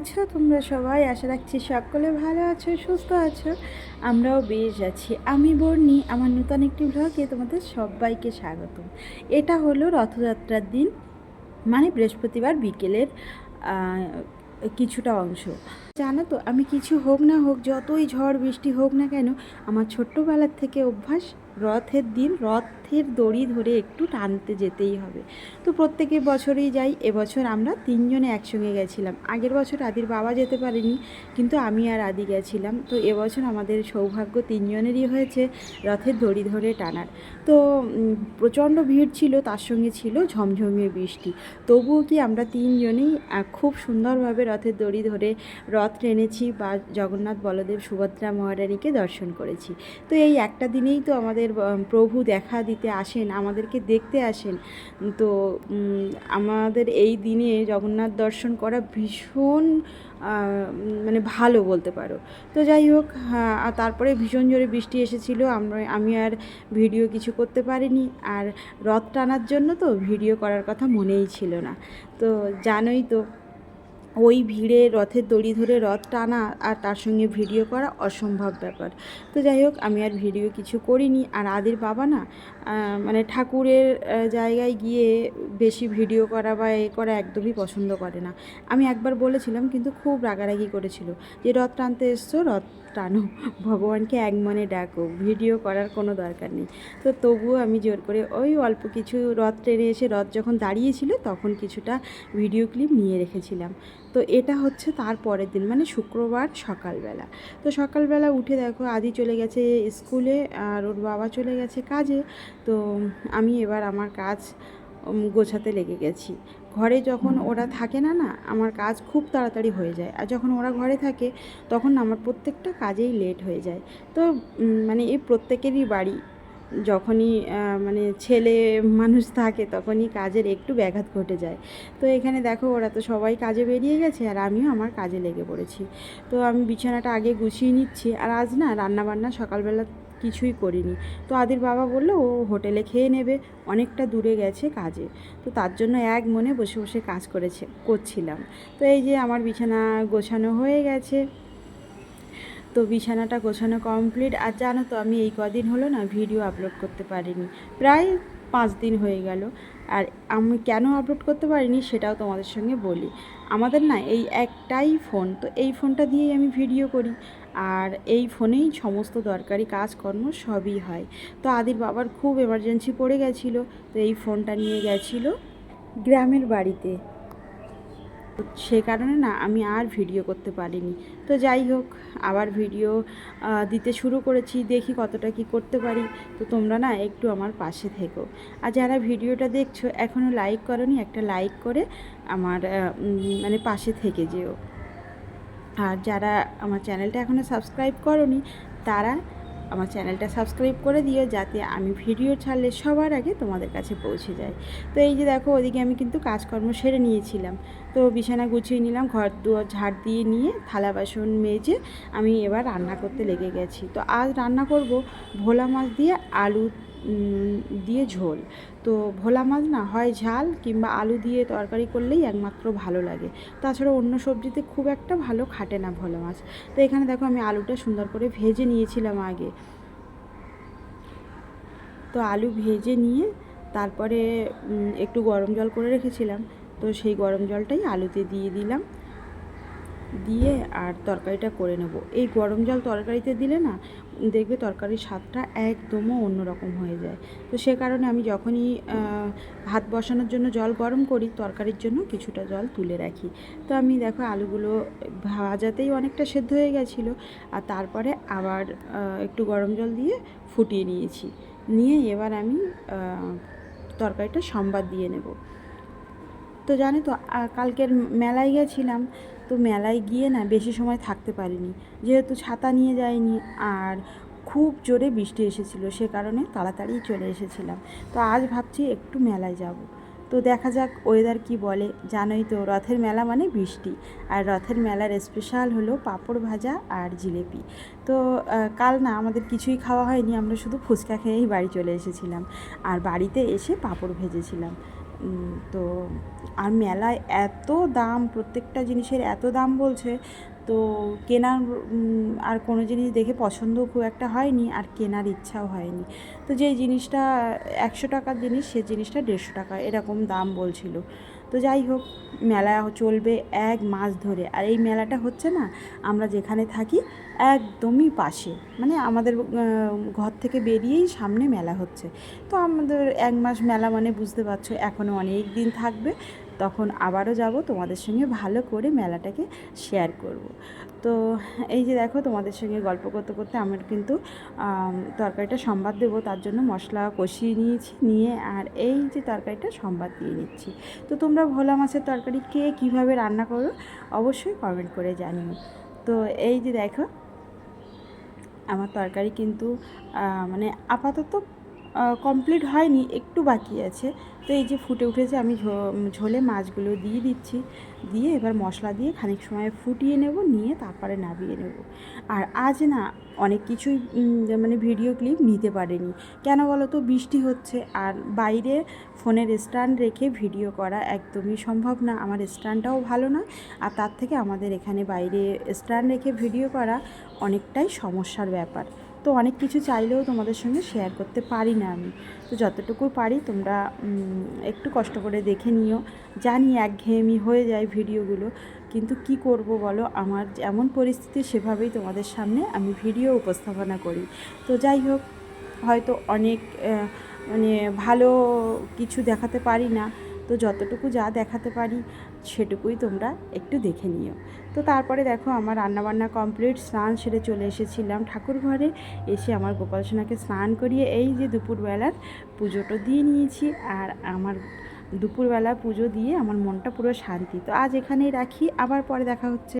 আছো তোমরা সবাই? আশা রাখছি সকলে ভালো আছো, সুস্থ আছো। আমরাও বেশ আছি। আমি বর্ণি, আমার নতুন একটি ব্লগে তোমাদের সবাইকে স্বাগতম। এটা হলো রথযাত্রার দিন, মানে বৃহস্পতিবার বিকেলের কিছুটা অংশ। জানো তো, আমি কিছু হোক না হোক, যতই ঝড় বৃষ্টি হোক না কেন, আমার ছোট্টবেলার থেকে অভ্যাস রথের দিন রথের দড়ি ধরে একটু টানতে যেতেই হবে। তো প্রত্যেকের বছরেই যাই। এবছর আমরা তিনজনে একসঙ্গে গেছিলাম। আগের বছর আদির বাবা যেতে পারেনি, কিন্তু আমি আর আদি গেছিলাম। তো এবছর আমাদের সৌভাগ্য তিনজনেরই হয়েছে রথের দড়ি ধরে টানার। তো প্রচণ্ড ভিড় ছিল, তার সঙ্গে ছিল ঝমঝমিয়ে বৃষ্টি। তবুও কি আমরা তিনজনেই খুব সুন্দরভাবে রথের দড়ি ধরে রথ টেনেছি বা জগন্নাথ, বলদেব, সুভদ্রা মহারানীকে দর্শন করেছি। তো এই একটা দিনেই তো আমাদের প্রভু দেখা দিতে আসেন, আমাদেরকে দেখতে আসেন। তো আমাদের এই দিনে জগন্নাথ দর্শন করা ভীষণ মানে ভালো বলতে পারো। তো যাই হোক, আর তারপরে ভীষণ জোরে বৃষ্টি এসেছিলো। আমি আর ভিডিও কিছু করতে পারিনি। আর রথ টানার জন্য তো ভিডিও করার কথা মনেই ছিল না। তো জানোই তো, ওই ভিড়ে রথের দড়ি ধরে রথ টানা আর তার সঙ্গে ভিডিও করা অসম্ভব ব্যাপার। তো যাই হোক, আমি আর ভিডিও কিছু করিনি। আর আদির বাবা না, মানে ঠাকুরের জায়গায় গিয়ে বেশি ভিডিও করা বা এ করা একদমই পছন্দ করে না। আমি একবার বলেছিলাম, কিন্তু খুব রাগারাগি করেছিল যে রথ টানতে এসছো, রথ টানো, ভগবানকে এক মনে ডাকো, ভিডিও করার কোনো দরকার নেই। তো তবুও আমি জোর করে ওই অল্প কিছু রথ টেনে এসে রথ যখন দাঁড়িয়েছিল তখন কিছুটা ভিডিও ক্লিপ নিয়ে রেখেছিলাম। তো এটা হচ্ছে তার পরের দিন, মানে শুক্রবার সকালবেলা। তো সকালবেলা উঠে দেখো, আদি চলে গেছে স্কুলে আর ওর বাবা চলে গেছে কাজে। তো আমি এবার আমার কাজ গোছাতে লেগে গেছি। ঘরে যখন ওরা থাকে না, আমার কাজ খুব তাড়াতাড়ি হয়ে যায়। আর যখন ওরা ঘরে থাকে তখন আমার প্রত্যেকটা কাজেই লেট হয়ে যায়। তো মানে এই প্রত্যেকেরই বাড়ি, যখনই মানে ছেলে মানুষ থাকে তখনই কাজের একটু ব্যাঘাত ঘটে যায়। তো এখানে দেখো, ওরা তো সবাই কাজে বেরিয়ে গেছে আর আমিও আমার কাজে লেগে পড়েছি। তো আমি বিছানাটা আগে গুছিয়ে নিচ্ছি। আর আজ না রান্নাবান্না সকালবেলা কিছুই করিনি। তো আদির বাবা বললো ও হোটেলে খেয়ে নেবে, অনেকটা দূরে গেছে কাজে। তো তার জন্য এক মনে বসে বসে কাজ করছিলাম। তো এই যে আমার বিছানা গোছানো হয়ে গেছে। তো বিছানাটা গোছানো কমপ্লিট। আর জানো তো, আমি এই কদিন হলো না ভিডিও আপলোড করতে পারিনি, প্রায় 5 দিন হয়ে গেল। আর আমি কেন আপলোড করতে পারিনি সেটাও তোমাদের সঙ্গে বলি। আমাদের না এই একটাই ফোন, তো এই ফোনটা দিয়েই আমি ভিডিও করি। আর এই ফোনেই সমস্ত দরকারি কাজকর্ম সবই হয়। তো আদির বাবার খুব এমার্জেন্সি পড়ে গেছিলো, তো এই ফোনটা নিয়ে গেছিলো গ্রামের বাড়িতে। সে কারণে না আমি আর ভিডিও করতে পারিনি। তো যাই হোক, আবার ভিডিও দিতে শুরু করেছি, দেখি কতটা কি করতে পারি। তো তোমরা না একটু আমার পাশে থেকো। আর যারা ভিডিওটা দেখছো এখনও লাইক করোনি, একটা লাইক করে আমার মানে পাশে থেকে যেও। আর যারা আমার চ্যানেলটা এখনও সাবস্ক্রাইব করোনি তারা আমার চ্যানেলটা সাবস্ক্রাইব করে দিও, যাতে আমি ভিডিও ছাড়লে সবার আগে তোমাদের কাছে পৌঁছে যায়। তো এই যে দেখো, ওদিকে আমি কিন্তু কাজকর্ম সেরে নিয়েছিলাম। তো বিছানা গুছিয়ে নিলাম, ঘর দুয়ার ঝাড় দিয়ে নিয়ে থালা বাসন মেজে আমি এবার রান্না করতে লেগে গেছি। তো আজ রান্না করব ভোলা মাছ দিয়ে আলু দিয়ে ঝোল। তো ভোলা মাছ না হয় ঝাল কিংবা আলু দিয়ে তরকারি করলেই একমাত্র ভালো লাগে, তাছাড়া অন্য সবজিতে খুব একটা ভালো খাটে না ভোলা মাছ। তো এখানে দেখো, আমি আলুটা সুন্দর করে ভেজে নিয়েছিলাম আগে। তো আলু ভেজে নিয়ে তারপরে একটু গরম জল করে রেখেছিলাম, তো সেই গরম জলটাই আলুতে দিয়ে দিলাম, দিয়ে আর তরকারিটা করে নেব। এই গরম জল তরকারিতে দিলে না দেখবে তরকারির স্বাদটা একদমও অন্যরকম হয়ে যায়। তো সে কারণে আমি যখনই ভাত বসানোর জন্য জল গরম করি, তরকারির জন্য কিছুটা জল তুলে রাখি। তো আমি দেখো, আলুগুলো ভাজাতেই অনেকটা সেদ্ধ হয়ে গেছিলো। আর তারপরে আবার একটু গরম জল দিয়ে ফুটিয়ে নিয়েছি। নিয়ে এবার আমি তরকারিটা সম্বাদ দিয়ে নেব। তো জানি তো, কালকের মেলায় গেছিলাম। তো মেলায় গিয়ে না বেশি সময় থাকতে পারিনি, যেহেতু ছাতা নিয়ে যাইনি আর খুব জোরে বৃষ্টি এসেছিলো, সে কারণে তাড়াতাড়ি চলে এসেছিলাম। তো আজ ভাবছি একটু মেলায় যাব। তো দেখা যাক ওয়েদার কি বলে। জানোই তো, রথের মেলা মানে বৃষ্টি, আর রথের মেলার স্পেশাল হলো পাঁপড় ভাজা আর জিলেপি। তো কাল না আমাদের কিছুই খাওয়া হয়নি, আমরা শুধু ফুচকা খেয়েই বাড়ি চলে এসেছিলাম। আর বাড়িতে এসে পাঁপড় ভেজেছিলাম। তো আর মেলায় এত দাম, প্রত্যেকটা জিনিসের এত দাম বলছে, তো কেনার আর কোনো জিনিস দেখে পছন্দও খুব একটা হয়নি, আর কেনার ইচ্ছাও হয়নি। তো যেই জিনিসটা 100 টাকার জিনিস, সে জিনিসটা 150 টাকা এরকম দাম বলছিল। তো যাই হোক, মেলা চলবে 1 মাস ধরে। আর এই মেলাটা হচ্ছে না, আমরা যেখানে থাকি একদমই পাশে, মানে আমাদের ঘর থেকে বেরিয়েই সামনে মেলা হচ্ছে। তো আমাদের 1 মাস মেলা মানে বুঝতে পারছো, এখনও অনেক দিন থাকবে, তখন আবারও যাব, তোমাদের সঙ্গে ভালো করে মেলাটাকে শেয়ার করব। তো এই যে দেখো, তোমাদের সঙ্গে গল্প করতে করতে আমার কিন্তু তরকারিটা সম্বাদ দেবো, তার জন্য মশলা কষিয়ে নিয়েছি, নিয়ে আর এই যে তরকারিটা সম্বাদ দিয়ে নিচ্ছি। তো তোমরা ভোলা মাছের তরকারি কে কীভাবে রান্না করো অবশ্যই কমেন্ট করে জানিও। তো এই যে দেখো, আমার তরকারি কিন্তু মানে আপাতত কমপ্লিট হয়নি, একটু বাকি আছে। তো এই যে ফুটে উঠেছে, আমি ঝোলে মাছগুলো দিয়ে দিচ্ছি, দিয়ে এবার মশলা দিয়ে খানিক সময় ফুটিয়ে নেব, নিয়ে তারপরে নামিয়ে নেব। আর আজ না অনেক কিছুই মানে ভিডিও ক্লিপ নিতে পারিনি, কেন বলো তো, বৃষ্টি হচ্ছে, আর বাইরে ফোনের স্ট্যান্ড রেখে ভিডিও করা একদমই সম্ভব না, আমার স্ট্যান্ডটাও ভালো না, আর তার থেকে আমাদের এখানে বাইরে স্ট্যান্ড রেখে ভিডিও করা অনেকটাই সমস্যার ব্যাপার। তো অনেক কিছু চাইলেও তোমাদের সঙ্গে শেয়ার করতে পারি না আমি। তো যতটুকু পারি তোমরা একটু কষ্ট করে দেখে নিও। জানি একঘেয়েমি হয়ে যায় ভিডিওগুলো, কিন্তু কি করব বলো, আমার যেমন পরিস্থিতি সেভাবেই তোমাদের সামনে আমি ভিডিও উপস্থাপনা করি। তো যাই হোক, হয়তো অনেক মানে ভালো কিছু দেখাতে পারি না, তো যতটুকু যা দেখাতে পারি সেটুকুই তোমরা একটু দেখে নিও। তো তারপরে দেখো, আমার রান্নাবান্না কমপ্লিট, স্নান সেরে চলে এসেছিলাম ঠাকুর ঘরে। এসে আমার গোপাল সোনাকে স্নান করিয়ে এই যে দুপুরবেলার পুজোটা দিয়ে নিয়েছি। আর আমার দুপুরবেলা পুজো দিয়ে আমার মনটা পুরো শান্তি। তো আজ এখানেই রাখি, আবার পরে দেখা হচ্ছে।